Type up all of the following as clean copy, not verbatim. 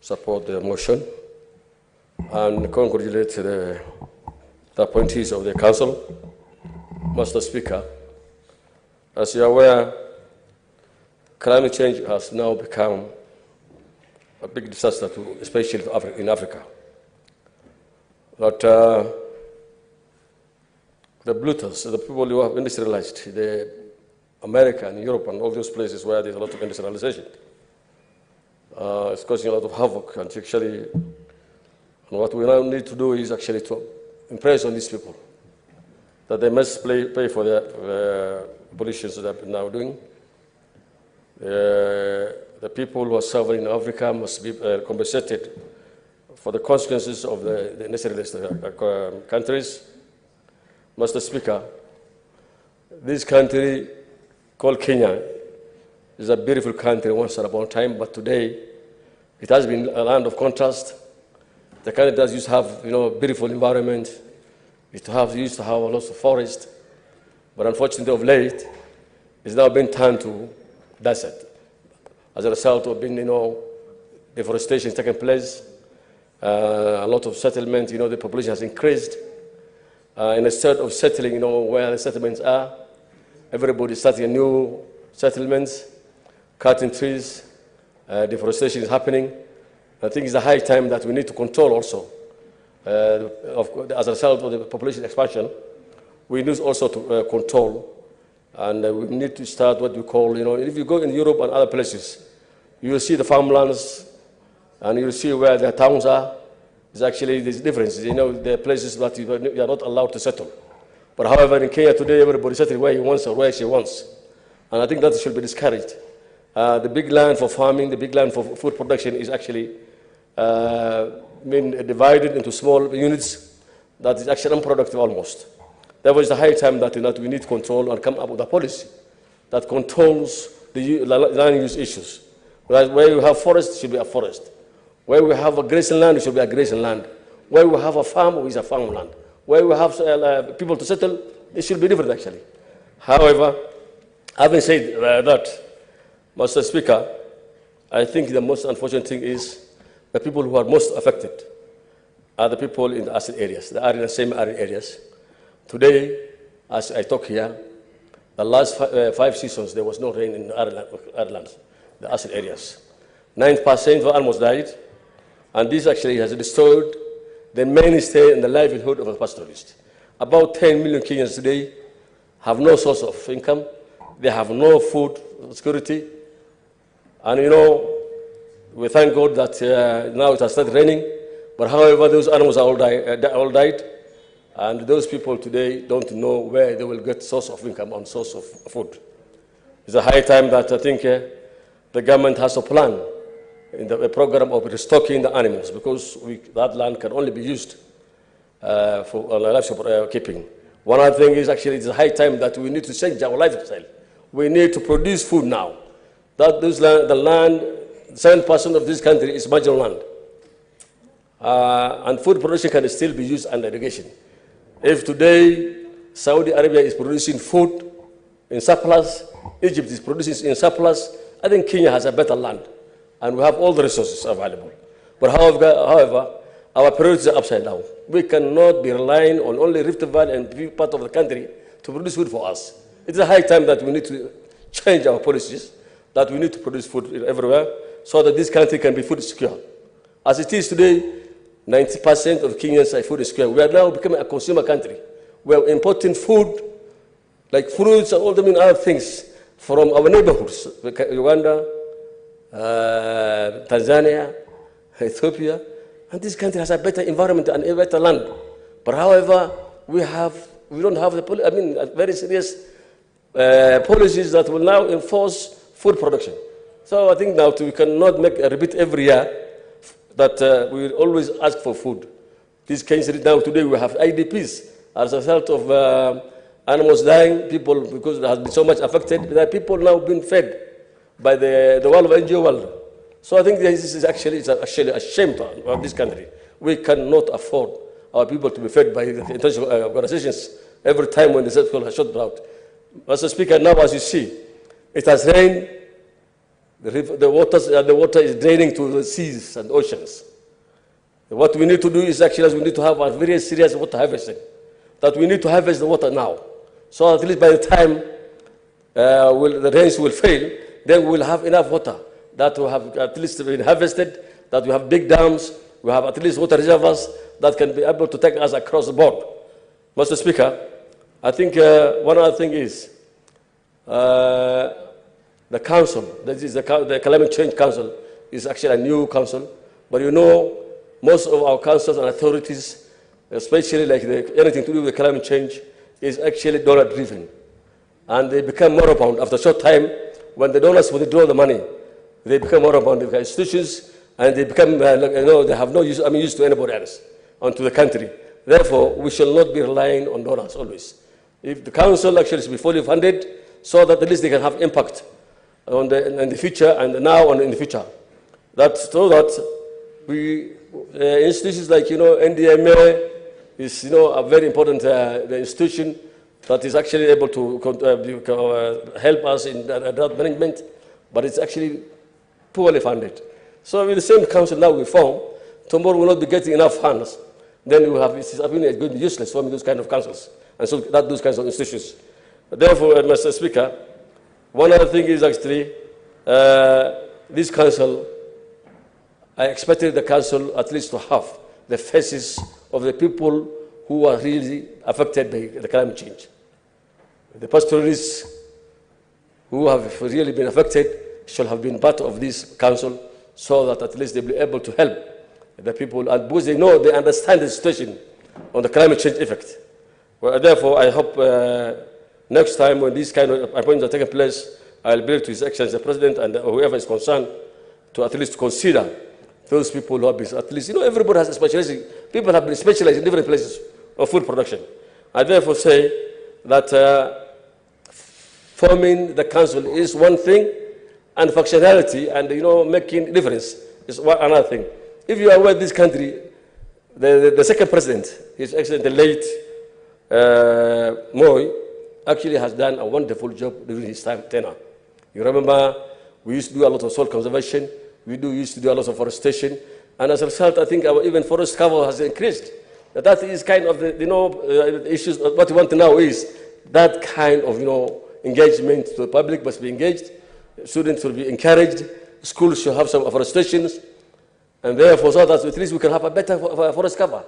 support the motion and congratulate the appointees of the council. Mr. Speaker, as you are aware, climate change has now become a big disaster, especially in Africa. But the polluters, the people who have industrialized, the America and Europe and all those places where there's a lot of industrialization, it's causing a lot of havoc. And actually, what we now need to do is actually to impress on these people that they must pay for the pollutions that they're now doing. The people who are suffering in Africa must be compensated for the consequences of the industrialized countries. Mr. Speaker, this country called Kenya is a beautiful country once upon a time, but today it has been a land of contrast. The country does used to have, beautiful environment. It used to have a lot of forest, but unfortunately of late, it's now been turned to desert. As a result of deforestation taking place, a lot of settlement, the population has increased. Instead of settling, where the settlements are, everybody starting new settlements, cutting trees, deforestation is happening. I think it's a high time that we need to control also. As a result of the population expansion, we need also to control, and we need to start what we call, if you go in Europe and other places, you will see the farmlands, and you will see where the towns are. There's actually these differences. There are places that you are not allowed to settle. But however, in Kenya today, everybody settles where he wants or where she wants. And I think that should be discouraged. The big land for farming, the big land for food production is actually being divided into small units that is actually unproductive almost. Therefore, it's a high time that we need to control and come up with a policy that controls the land use issues. Where you have forest, it should be a forest. Where we have a grazing land, it should be a grazing land. Where we have a farm, it is a farmland. Where we have people to settle, it should be different actually. However, having said that, Mr. Speaker, I think the most unfortunate thing is the people who are most affected are the people in the acid areas. They are in the same arid areas. Today, as I talk here, the last 5 seasons, there was no rain in Ireland, the acid areas. 9% were almost died, and this actually has destroyed the mainstay and the livelihood of a pastoralist. About 10 million Kenyans today have no source of income. They have no food security. And we thank God that now it has started raining. But however, those animals are all died. And those people today don't know where they will get source of income and source of food. It's a high time that I think the government has a plan in the program of restocking the animals, because that land can only be used for livestock keeping. One other thing is actually it's a high time that we need to change our lifestyle. We need to produce food now. The land, 7% of this country is marginal land. And food production can still be used under irrigation. If today Saudi Arabia is producing food in surplus, Egypt is producing in surplus, I think Kenya has a better land, and we have all the resources available. But however, our priorities are upside down. We cannot be relying on only Rift Valley and big part of the country to produce food for us. It's a high time that we need to change our policies, that we need to produce food everywhere, so that this country can be food secure. As it is today, 90% of Kenyans are food secure. We are now becoming a consumer country. We are importing food, like fruits and all the other things, from our neighborhoods, Uganda, Tanzania, Ethiopia. And this country has a better environment and a better land. But however, we don't have very serious policies that will now enforce food production. So I think now we cannot make a repeat every year that we will always ask for food. This country now today we have IDPs as a result of animals dying, people because they have been so much affected. There are people now being fed by the world of NGO world. So I think this is actually a shame of this country. We cannot afford our people to be fed by the international organizations every time when the circle has shut out. Mr. Speaker, now as you see, it has rained The water is draining to the seas and oceans. What we need to do is actually we need to have a very serious water harvesting. That we need to harvest the water now. So at least by the time the rains will fail, then we'll have enough water that will have at least been harvested, that we have big dams, we have at least water reservoirs that can be able to take us across the board. Mr. Speaker, I think one other thing is the council, that is the Climate Change Council, is actually a new council. But you know, most of our councils and authorities, especially like anything to do with climate change, is actually donor-driven. And they become moribund after a short time. When the donors withdraw the money, they become moribund. They become institutions, and they become, they have no use, use to anybody else, onto the country. Therefore, we shall not be relying on donors always. If the council actually should be fully funded, so that at least they can have impact on in the future and now and in the future. So that we, institutions like, NDMA is, a very important institution that is actually able to help us in drought management, but it's actually poorly funded. So with the same council now we form, tomorrow we'll not be getting enough funds. Then we have, it's going to be useless forming those kind of councils, and so that those kinds of institutions. Therefore, Mr. Speaker, one other thing is actually this council, I expected the council at least to have the faces of the people who are really affected by the climate change. The pastoralists who have really been affected should have been part of this council, so that at least they'll be able to help the people, and because they know, they understand the situation on the climate change effect. Well, therefore, I hope next time when these kind of appointments are taking place, I'll be able to His Excellency the President and whoever is concerned to at least consider those people who have been, at least, everybody has a specialization. People have been specialized in different places of food production. I therefore say that forming the council is one thing, and functionality and, making difference is another thing. If you are aware, this country, the second president, His Excellency the late Moi, actually has done a wonderful job during his tenure. You remember, we used to do a lot of soil conservation, used to do a lot of forestation, and as a result, I think even forest cover has increased. That is kind of the issues. What we want now is that kind of engagement to the public must be engaged. Students will be encouraged. Schools should have some forestations, and therefore, so that at least we can have a better forest cover.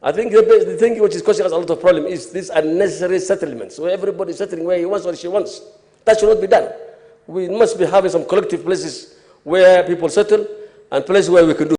I think the thing which is causing us a lot of problem is these unnecessary settlements, where everybody is settling where he wants or she wants. That should not be done. We must be having some collective places where people settle, and places where we can do